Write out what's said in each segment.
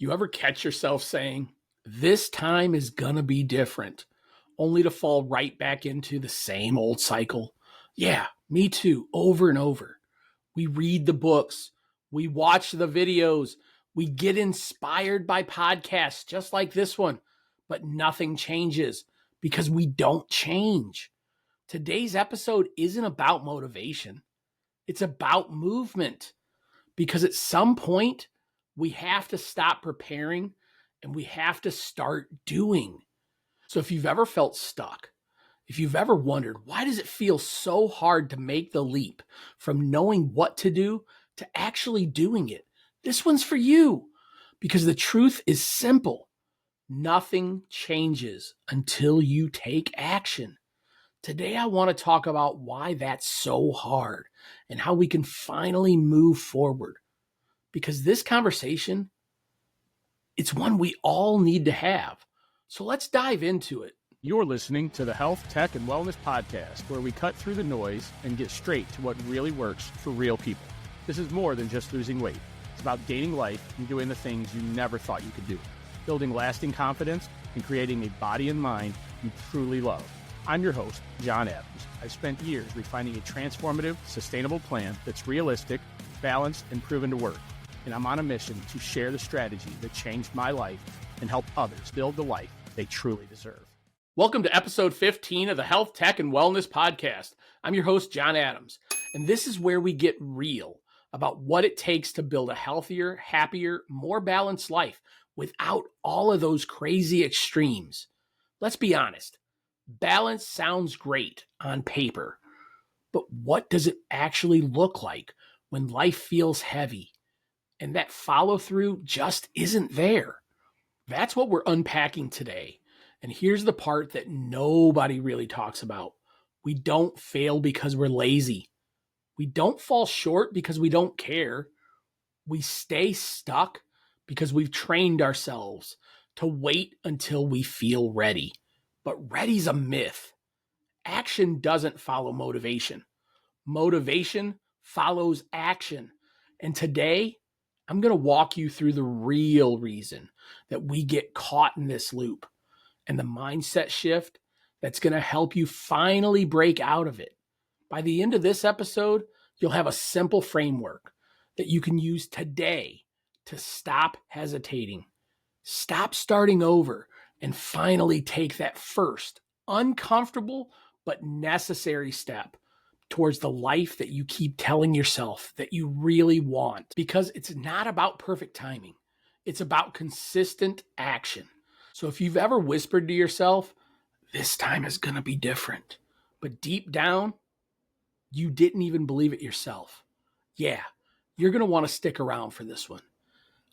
You ever catch yourself saying, this time is gonna be different, only to fall right back into the same old cycle? Yeah, me too, over and over. We read the books, we watch the videos, we get inspired by podcasts just like this one, but nothing changes because we don't change. Today's episode isn't about motivation, it's about movement. Because at some point, we have to stop preparing and we have to start doing. So if you've ever felt stuck, if you've ever wondered, why does it feel so hard to make the leap from knowing what to do to actually doing it? This one's for you, because the truth is simple. Nothing changes until you take action. Today, I want to talk about why that's so hard and how we can finally move forward. Because this conversation, it's one we all need to have. So let's dive into it. You're listening to the Health, Tech, and Wellness Podcast, where we cut through the noise and get straight to what really works for real people. This is more than just losing weight. It's about gaining life and doing the things you never thought you could do, building lasting confidence and creating a body and mind you truly love. I'm your host, John Adams. I've spent years refining a transformative, sustainable plan that's realistic, balanced, and proven to work. And I'm on a mission to share the strategy that changed my life and help others build the life they truly deserve. Welcome to episode 15 of the Health, Tech, and Wellness Podcast. I'm your host, John Adams, and this is where we get real about what it takes to build a healthier, happier, more balanced life without all of those crazy extremes. Let's be honest. Balance sounds great on paper, but what does it actually look like when life feels heavy and that follow through just isn't there? That's what we're unpacking today. And here's the part that nobody really talks about. We don't fail because we're lazy. We don't fall short because we don't care. We stay stuck because we've trained ourselves to wait until we feel ready. But ready's a myth. Action doesn't follow motivation. Motivation follows action. And today, I'm going to walk you through the real reason that we get caught in this loop and the mindset shift that's going to help you finally break out of it. By the end of this episode, you'll have a simple framework that you can use today to stop hesitating, stop starting over, and finally take that first uncomfortable but necessary step towards the life that you keep telling yourself that you really want. Because it's not about perfect timing. It's about consistent action. So if you've ever whispered to yourself, this time is going to be different, but deep down, you didn't even believe it yourself, yeah, you're going to want to stick around for this one.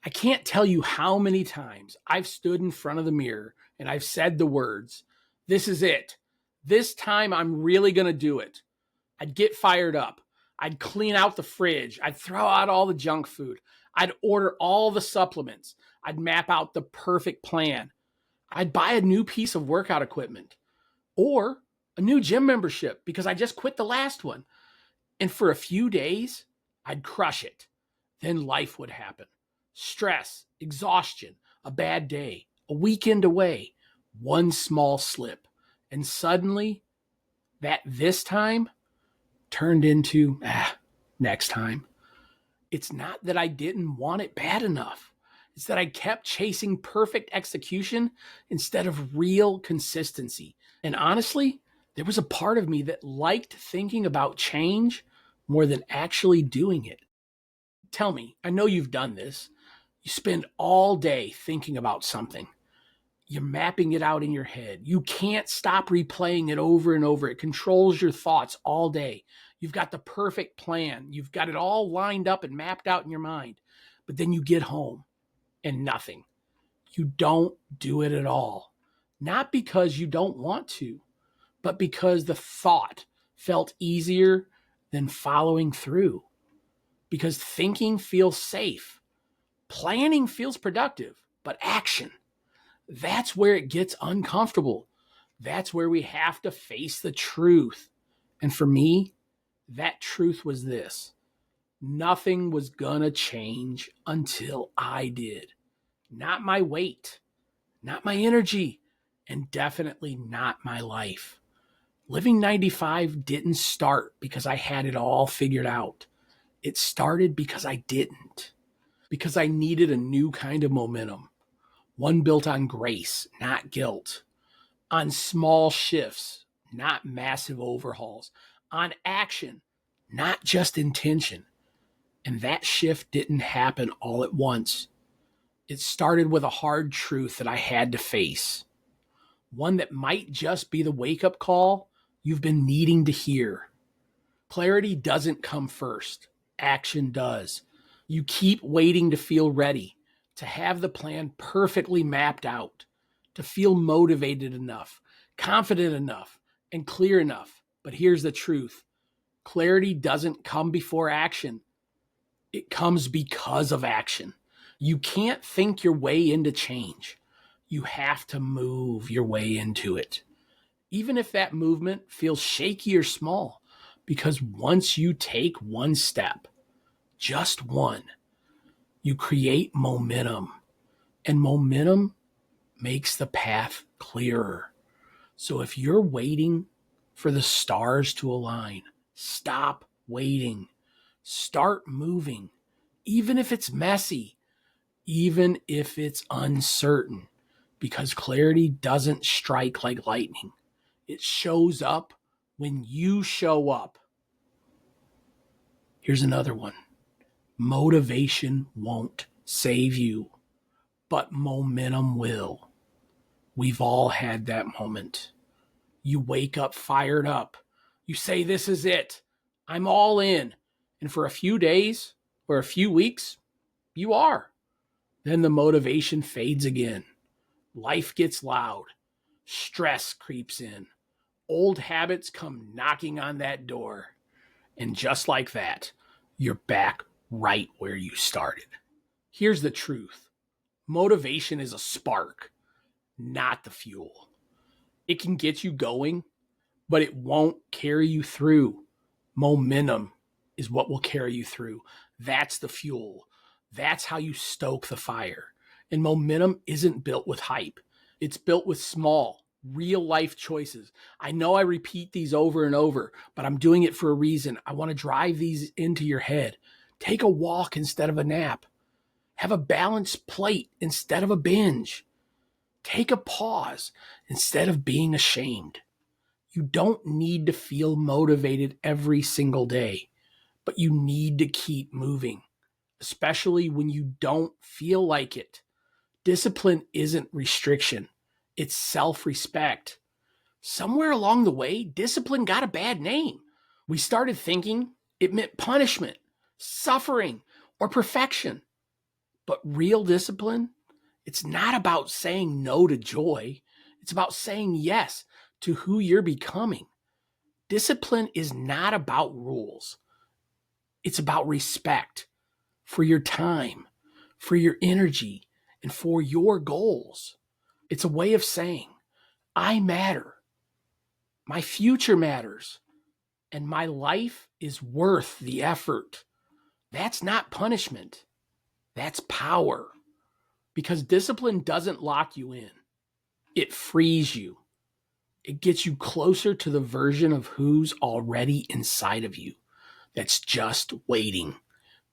I can't tell you how many times I've stood in front of the mirror and I've said the words, this is it. This time I'm really going to do it. I'd get fired up. I'd clean out the fridge. I'd throw out all the junk food. I'd order all the supplements. I'd map out the perfect plan. I'd buy a new piece of workout equipment or a new gym membership because I just quit the last one. And for a few days, I'd crush it. Then life would happen. Stress, exhaustion, a bad day, a weekend away, one small slip. And suddenly, that this time turned into, next time. It's not that I didn't want it bad enough. It's that I kept chasing perfect execution instead of real consistency. And honestly, there was a part of me that liked thinking about change more than actually doing it. Tell me, I know you've done this. You spend all day thinking about something. You're mapping it out in your head. You can't stop replaying it over and over. It controls your thoughts all day. You've got the perfect plan. You've got it all lined up and mapped out in your mind. But then you get home and nothing. You don't do it at all. Not because you don't want to, but because the thought felt easier than following through. Because thinking feels safe. Planning feels productive, but action, that's where it gets uncomfortable. That's where we have to face the truth. And for me, that truth was this. Nothing was gonna change until I did. not my weight, not my energy, and definitely not my life. Living 95 didn't start because I had it all figured out. It started because I didn't, because I needed a new kind of momentum, one built on grace, not guilt, on small shifts, not massive overhauls, on action, not just intention. And that shift didn't happen all at once. It started with a hard truth that I had to face, one that might just be the wake-up call you've been needing to hear. Clarity doesn't come first. Action does. You keep waiting to feel ready, to have the plan perfectly mapped out, to feel motivated enough, confident enough, and clear enough. But here's the truth. Clarity doesn't come before action. It comes because of action. You can't think your way into change. You have to move your way into it. Even if that movement feels shaky or small, because once you take one step, just one, you create momentum, and momentum makes the path clearer. So if you're waiting for the stars to align, stop waiting. Start moving, even if it's messy, even if it's uncertain, because clarity doesn't strike like lightning. It shows up when you show up. Here's another one. Motivation won't save you, but momentum will. We've all had that moment. You wake up fired up. You say, this is it. I'm all in. And for a few days or a few weeks, you are. Then the motivation fades again. Life gets loud. Stress creeps in. Old habits come knocking on that door. And just like that, you're back right where you started. Here's the truth. Motivation is a spark, not the fuel. It can get you going, but it won't carry you through. Momentum is what will carry you through. That's the fuel. That's how you stoke the fire. And momentum isn't built with hype. It's built with small, real life choices. I know I repeat these over and over, but I'm doing it for a reason. I want to drive these into your head. Take a walk instead of a nap. Have a balanced plate instead of a binge. Take a pause instead of being ashamed. You don't need to feel motivated every single day, but you need to keep moving, especially when you don't feel like it. Discipline isn't restriction. It's self-respect. Somewhere along the way, discipline got a bad name. We started thinking it meant punishment, suffering, or perfection. But real discipline, it's not about saying no to joy. It's about saying yes to who you're becoming. Discipline is not about rules. It's about respect for your time, for your energy, and for your goals. It's a way of saying, I matter. My future matters. And my life is worth the effort. That's not punishment. That's power. Because discipline doesn't lock you in. It frees you. It gets you closer to the version of who's already inside of you that's just waiting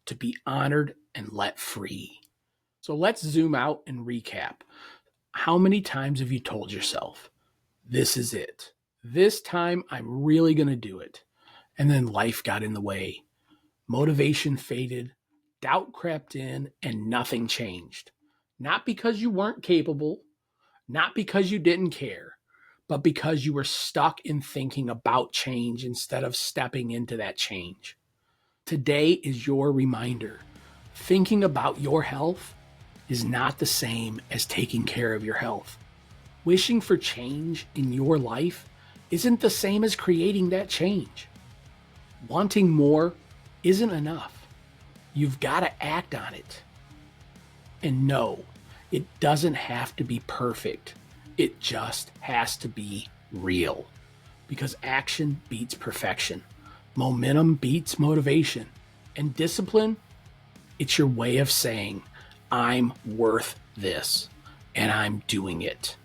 to be honored and let free. So let's zoom out and recap. How many times have you told yourself, this is it? This time I'm really going to do it. And then life got in the way. Motivation faded, doubt crept in, and nothing changed. Not because you weren't capable, not because you didn't care, but because you were stuck in thinking about change instead of stepping into that change. Today is your reminder. Thinking about your health is not the same as taking care of your health. Wishing for change in your life isn't the same as creating that change. Wanting more isn't enough. You've got to act on it. And no, it doesn't have to be perfect. It just has to be real. Because action beats perfection. Momentum beats motivation. And discipline, it's your way of saying, I'm worth this, and I'm doing it.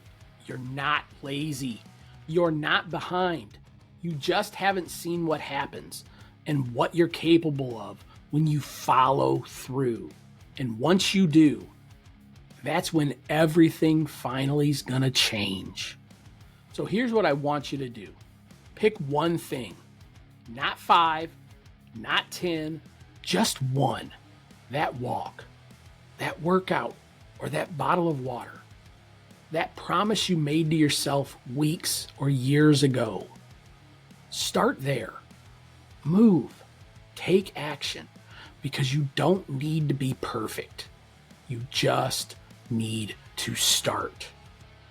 You're not lazy. You're not behind. You just haven't seen what happens and what you're capable of when you follow through. And once you do, that's when everything finally is going to change. So here's what I want you to do. Pick one thing, not 5, not 10, just one. That walk, that workout, or that bottle of water. That promise you made to yourself weeks or years ago. Start there. Move. Take action, because you don't need to be perfect. You just need to start.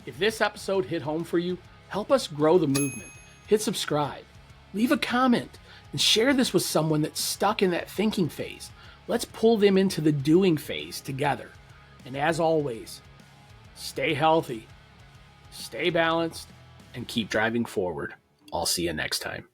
If this episode hit home for you, help us grow the movement. Hit subscribe, leave a comment, and share this with someone that's stuck in that thinking phase. Let's pull them into the doing phase together. And as always, stay healthy, stay balanced, and keep driving forward. I'll see you next time.